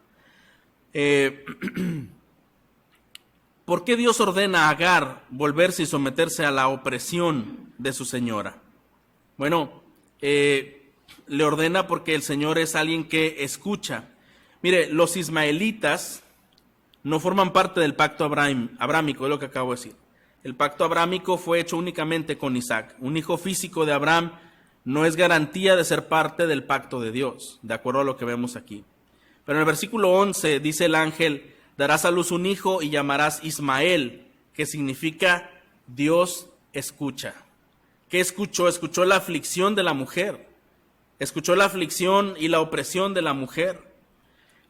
¿Por qué Dios ordena a Agar volverse y someterse a la opresión de su señora? Bueno, le ordena porque el Señor es alguien que escucha. Mire, los ismaelitas no forman parte del pacto abrámico, es lo que acabo de decir. El pacto abrámico fue hecho únicamente con Isaac. Un hijo físico de Abraham no es garantía de ser parte del pacto de Dios, de acuerdo a lo que vemos aquí. Pero en el versículo 11 dice el ángel: darás a luz un hijo y llamarás Ismael, que significa Dios escucha. ¿Qué escuchó? Escuchó la aflicción de la mujer. Escuchó la aflicción y la opresión de la mujer.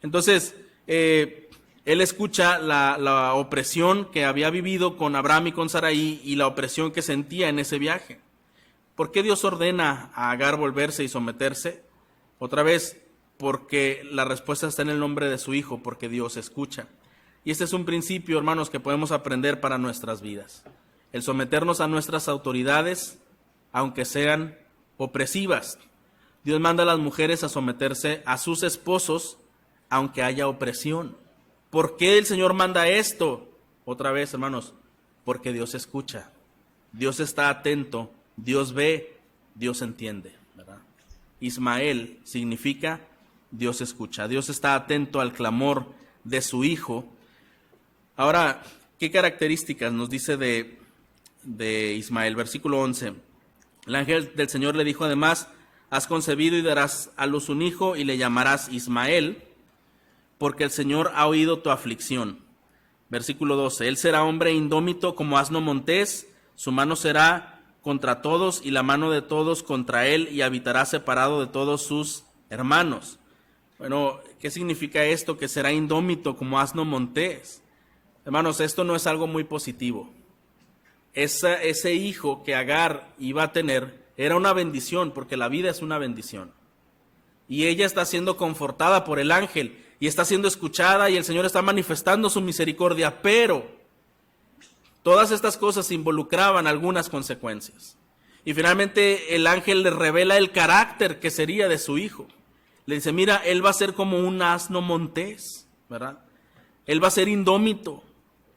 Entonces, él escucha la opresión que había vivido con Abraham y con Sarai y la opresión que sentía en ese viaje. ¿Por qué Dios ordena a Agar volverse y someterse? Otra vez, porque la respuesta está en el nombre de su hijo, porque Dios escucha. Y este es un principio, hermanos, que podemos aprender para nuestras vidas. El someternos a nuestras autoridades, aunque sean opresivas. Dios manda a las mujeres a someterse a sus esposos, aunque haya opresión. ¿Por qué el Señor manda esto? Otra vez, hermanos, porque Dios escucha. Dios está atento, Dios ve, Dios entiende, ¿verdad? Ismael significa Dios escucha. Dios está atento al clamor de su hijo. Ahora, ¿qué características nos dice de Ismael? Versículo 11. El ángel del Señor le dijo además: has concebido y darás a luz un hijo y le llamarás Ismael, porque el Señor ha oído tu aflicción. Versículo 12. Él será hombre indómito como asno montés, su mano será contra todos y la mano de todos contra él, y habitará separado de todos sus hermanos. Bueno, ¿qué significa esto? Que será indómito como asno montés. Hermanos, esto no es algo muy positivo. Ese hijo que Agar iba a tener era una bendición, porque la vida es una bendición. Y ella está siendo confortada por el ángel y está siendo escuchada, y el Señor está manifestando su misericordia, pero todas estas cosas involucraban algunas consecuencias. Y finalmente el ángel le revela el carácter que sería de su hijo. Le dice: mira, él va a ser como un asno montés, ¿verdad? Él va a ser indómito.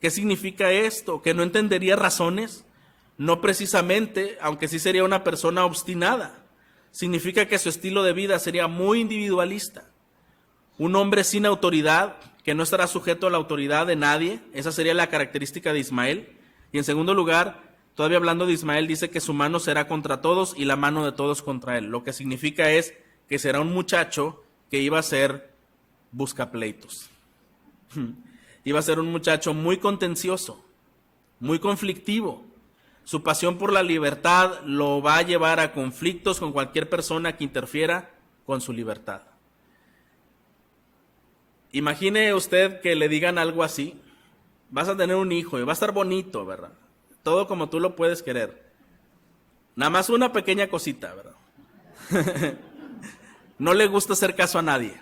¿Qué significa esto? ¿Que no entendería razones? No precisamente, aunque sí sería una persona obstinada. Significa que su estilo de vida sería muy individualista. Un hombre sin autoridad, que no estará sujeto a la autoridad de nadie. Esa sería la característica de Ismael. Y en segundo lugar, todavía hablando de Ismael, dice que su mano será contra todos y la mano de todos contra él. Lo que significa es que será un muchacho que iba a ser buscapleitos. Iba a ser un muchacho muy contencioso, muy conflictivo. Su pasión por la libertad lo va a llevar a conflictos con cualquier persona que interfiera con su libertad. Imagine usted que le digan algo así: vas a tener un hijo y va a estar bonito, ¿verdad? Todo como tú lo puedes querer. Nada más una pequeña cosita, ¿verdad? No le gusta hacer caso a nadie.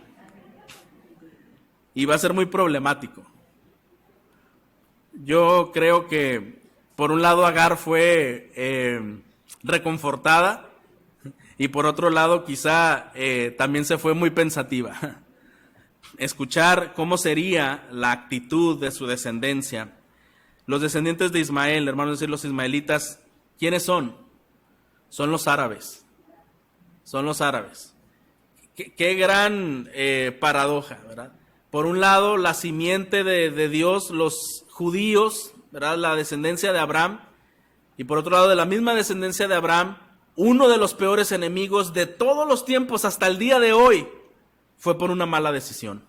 Y va a ser muy problemático. Yo creo que, por un lado, Agar fue reconfortada, y por otro lado, quizá también se fue muy pensativa. Escuchar cómo sería la actitud de su descendencia. Los descendientes de Ismael, hermanos, es decir, los ismaelitas, ¿quiénes son? Son los árabes. Son los árabes. Qué gran paradoja, ¿verdad? Por un lado, la simiente de Dios, los judíos, ¿verdad? La descendencia de Abraham. Y por otro lado, de la misma descendencia de Abraham, uno de los peores enemigos de todos los tiempos hasta el día de hoy fue por una mala decisión.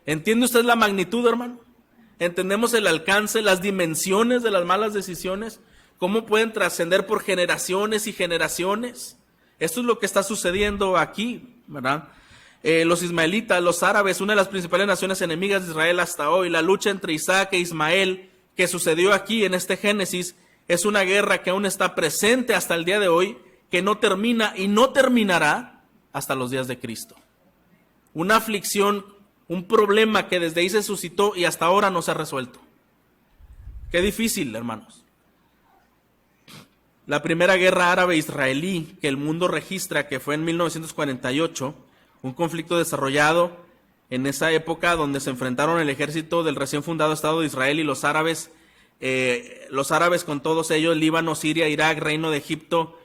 ¿Entiende usted la magnitud, hermano? ¿Entendemos el alcance, las dimensiones de las malas decisiones? ¿Cómo pueden trascender por generaciones y generaciones? Esto es lo que está sucediendo aquí, ¿verdad? Los ismaelitas, los árabes, una de las principales naciones enemigas de Israel hasta hoy. La lucha entre Isaac e Ismael, que sucedió aquí en este Génesis, es una guerra que aún está presente hasta el día de hoy, que no termina y no terminará hasta los días de Cristo. Una aflicción, un problema que desde ahí se suscitó y hasta ahora no se ha resuelto. Qué difícil, hermanos. La primera guerra árabe-israelí que el mundo registra, que fue en 1948, un conflicto desarrollado en esa época donde se enfrentaron el ejército del recién fundado Estado de Israel y los árabes con todos ellos, Líbano, Siria, Irak, Reino de Egipto,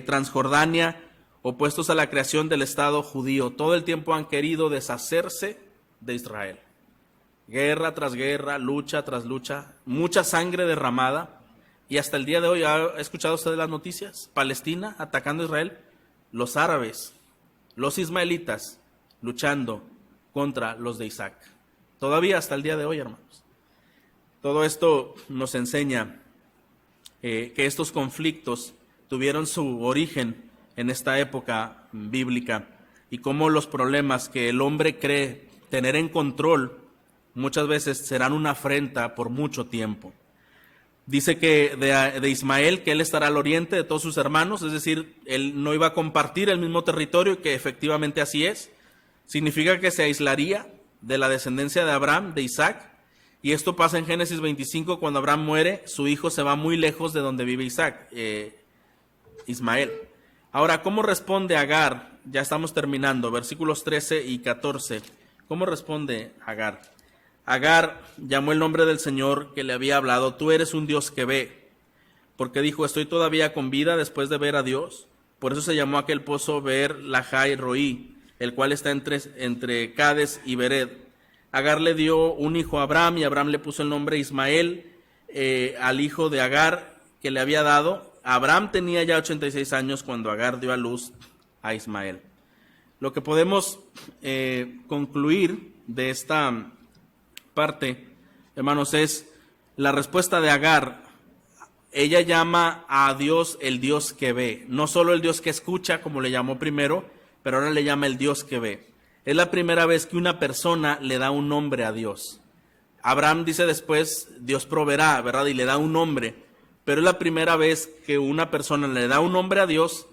Transjordania, opuestos a la creación del Estado judío. Todo el tiempo han querido deshacerse de Israel. Guerra tras guerra, lucha tras lucha, mucha sangre derramada. Y hasta el día de hoy, ¿ha escuchado usted las noticias? Palestina atacando a Israel, los árabes, los ismaelitas luchando contra los de Isaac. Todavía hasta el día de hoy, hermanos. Todo esto nos enseña que estos conflictos tuvieron su origen en esta época bíblica y cómo los problemas que el hombre cree tener en control muchas veces serán una afrenta por mucho tiempo. Dice que de Ismael, que él estará al oriente de todos sus hermanos, es decir, él no iba a compartir el mismo territorio, y que efectivamente así es. Significa que se aislaría de la descendencia de Abraham, de Isaac, y esto pasa en Génesis 25, cuando Abraham muere, su hijo se va muy lejos de donde vive Isaac, Ismael. Ahora, ¿cómo responde Agar? Ya estamos terminando, versículos 13 y 14. ¿Cómo responde Agar? Agar llamó el nombre del Señor que le había hablado: tú eres un Dios que ve, porque dijo: estoy todavía con vida después de ver a Dios. Por eso se llamó aquel pozo Beer Lahai Roí, el cual está entre Cades y Bered. Agar le dio un hijo a Abraham, y Abraham le puso el nombre Ismael al hijo de Agar que le había dado. Abraham tenía ya 86 años cuando Agar dio a luz a Ismael. Lo que podemos concluir de esta parte, hermanos, es la respuesta de Agar. Ella llama a Dios el Dios que ve, no solo el Dios que escucha, como le llamó primero, pero ahora le llama el Dios que ve. Es la primera vez que una persona le da un nombre a Dios. Abraham dice después: Dios proveerá, ¿verdad? Y le da un nombre, pero es la primera vez que una persona le da un nombre a Dios,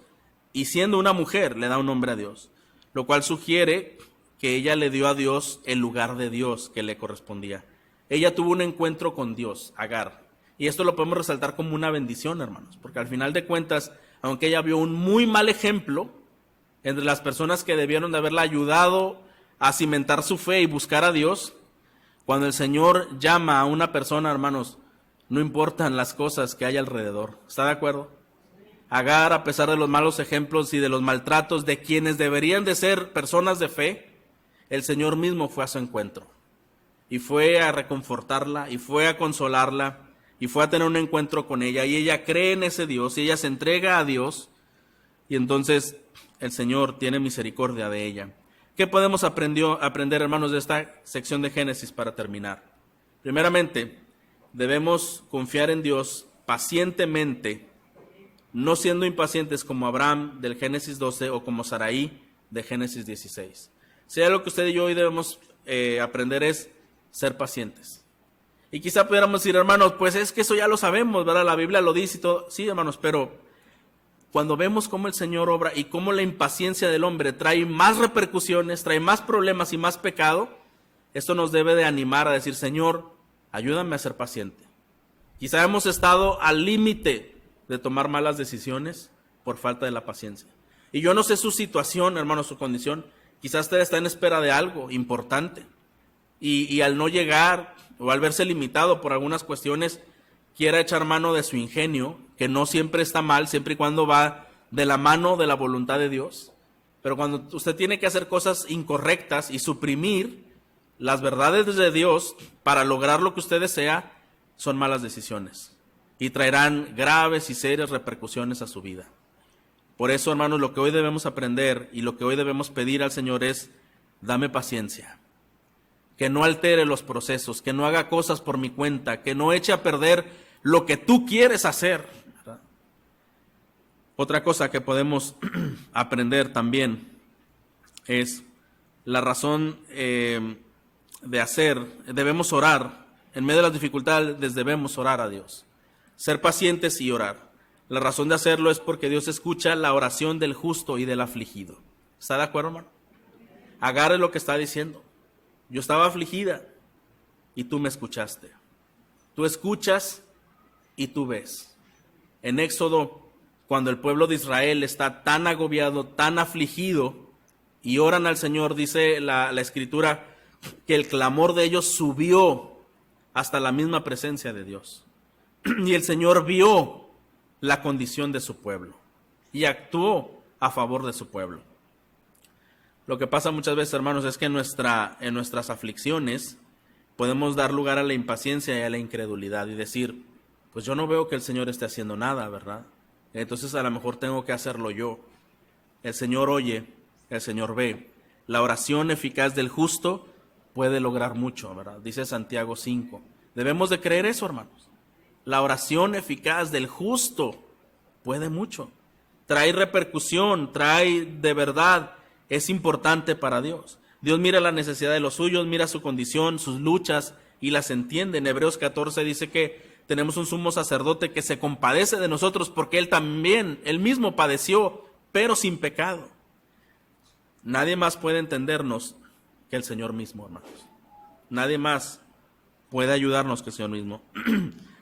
y siendo una mujer le da un nombre a Dios, lo cual sugiere que ella le dio a Dios el lugar de Dios que le correspondía. Ella tuvo un encuentro con Dios, Agar, y esto lo podemos resaltar como una bendición, hermanos, porque al final de cuentas, aunque ella vio un muy mal ejemplo entre las personas que debieron de haberla ayudado a cimentar su fe y buscar a Dios, cuando el Señor llama a una persona, hermanos, no importan las cosas que hay alrededor. ¿Está de acuerdo? Agar, a pesar de los malos ejemplos y de los maltratos de quienes deberían de ser personas de fe, el Señor mismo fue a su encuentro y fue a reconfortarla y fue a consolarla y fue a tener un encuentro con ella, y ella cree en ese Dios y ella se entrega a Dios, y entonces el Señor tiene misericordia de ella. ¿Qué podemos aprender, hermanos, de esta sección de Génesis para terminar? Primeramente, debemos confiar en Dios pacientemente, no siendo impacientes como Abraham del Génesis 12 o como Saraí de Génesis 16. Si hay algo que usted y yo hoy debemos aprender es ser pacientes. Y quizá pudiéramos decir: hermanos, pues es que eso ya lo sabemos, ¿verdad? La Biblia lo dice y todo. Sí, hermanos, pero cuando vemos cómo el Señor obra y cómo la impaciencia del hombre trae más repercusiones, trae más problemas y más pecado, esto nos debe de animar a decir: Señor, ayúdame a ser paciente. Quizá hemos estado al límite de tomar malas decisiones por falta de la paciencia. Y yo no sé su situación, hermanos, su condición. Quizás usted está en espera de algo importante y al no llegar o al verse limitado por algunas cuestiones, quiera echar mano de su ingenio, que no siempre está mal, siempre y cuando va de la mano de la voluntad de Dios. Pero cuando usted tiene que hacer cosas incorrectas y suprimir las verdades de Dios para lograr lo que usted desea, son malas decisiones y traerán graves y serias repercusiones a su vida. Por eso, hermanos, lo que hoy debemos aprender y lo que hoy debemos pedir al Señor es: dame paciencia, que no altere los procesos, que no haga cosas por mi cuenta, que no eche a perder lo que tú quieres hacer, ¿verdad? Otra cosa que podemos aprender también es la razón de hacer. Debemos orar, en medio de las dificultades debemos orar a Dios, ser pacientes y orar. La razón de hacerlo es porque Dios escucha la oración del justo y del afligido. ¿Está de acuerdo, hermano? Agarre lo que está diciendo. Yo estaba afligida y tú me escuchaste. Tú escuchas y tú ves. En Éxodo cuando el pueblo de Israel está tan agobiado, tan afligido, y oran al Señor, dice la Escritura, que el clamor de ellos subió hasta la misma presencia de Dios. Y el Señor vio la condición de su pueblo y actuó a favor de su pueblo. Lo que pasa muchas veces, hermanos, es que en nuestras aflicciones podemos dar lugar a la impaciencia y a la incredulidad y decir, pues yo no veo que el Señor esté haciendo nada, ¿verdad? Entonces a lo mejor tengo que hacerlo yo. El Señor oye, el Señor ve. La oración eficaz del justo puede lograr mucho, ¿verdad? Dice Santiago 5. Debemos de creer eso, hermanos. La oración eficaz del justo puede mucho. Trae repercusión, trae de verdad, es importante para Dios. Dios mira la necesidad de los suyos, mira su condición, sus luchas y las entiende. En Hebreos 14 dice que tenemos un sumo sacerdote que se compadece de nosotros porque él mismo padeció, pero sin pecado. Nadie más puede entendernos que el Señor mismo, hermanos. Nadie más puede ayudarnos que el Señor mismo.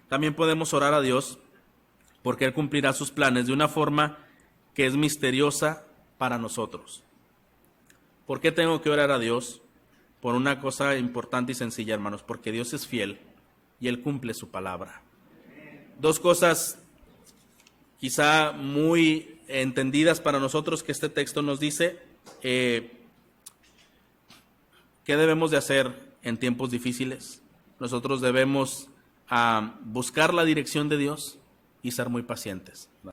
También podemos orar a Dios porque Él cumplirá sus planes de una forma que es misteriosa para nosotros. ¿Por qué tengo que orar a Dios? Por una cosa importante y sencilla, hermanos, porque Dios es fiel y Él cumple su palabra. Dos cosas quizá muy entendidas para nosotros que este texto nos dice. ¿Qué debemos de hacer en tiempos difíciles? Nosotros debemos buscar la dirección de Dios y ser muy pacientes.